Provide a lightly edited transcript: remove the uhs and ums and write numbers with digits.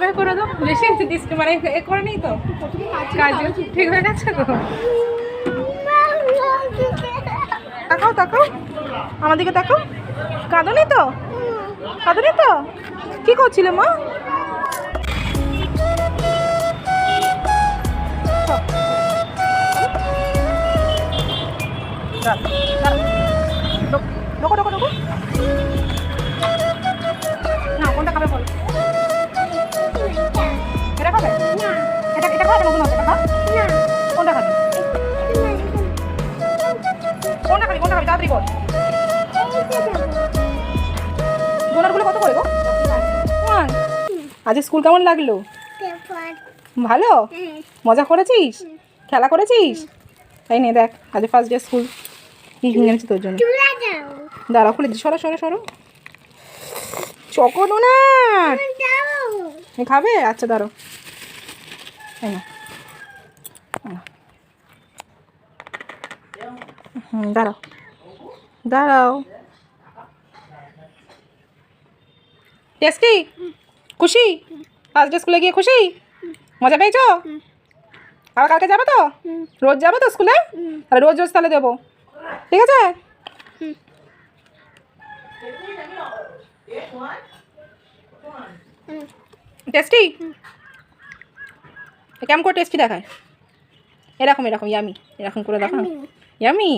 By করে দাও। বেশি ডিস্ক মানে এ করে নি তো কাজ ঠিক হয়ে গেছে তো। তাকাও তাকাও আমার দিকে তাকাও। কাঁদনি তো? কাঁদনি তো? কি করছিলে মা? ঢোকো ঢোকো ঢোকো। না কোনটা খাবে বলো? এটা খাবে? এটা এটা খাবে? নতুন এটা খাও। কোনটা খাবে? কোনটা খাবি? কোনটা খাবি? তাড়াতাড়ি বল। ডোনাটগুলো কত করে গো? আজ স্কুল কেমন লাগলো? ভালো? মজা করেছিস? খেলা করেছিস? তাই নে দেখ আজ ফার্স্ট ডে স্কুল কি কিনেছি তোর জন্য। দাঁড়াও খুলে দিই। সরো সরো সরো। চকো ডোনাট খাবে? আচ্ছা দাঁড়াও। তাই না দাঁড়াও দাঁড়াও। টেস্টি? খুশি? ফার্স্ট ডে স্কুলে গিয়ে খুশি? মজা পেয়েছো? আবার কালকে যাবে তো? রোজ যাবে তো স্কুলে? তাহলে রোজ রোজ তাহলে দেবো, ঠিক আছে? টেস্টি? কেমন করে টেস্টি দেখায়? এরকম এরকম ইয়ামি এরকম করে দেখাও। ইয়ামি।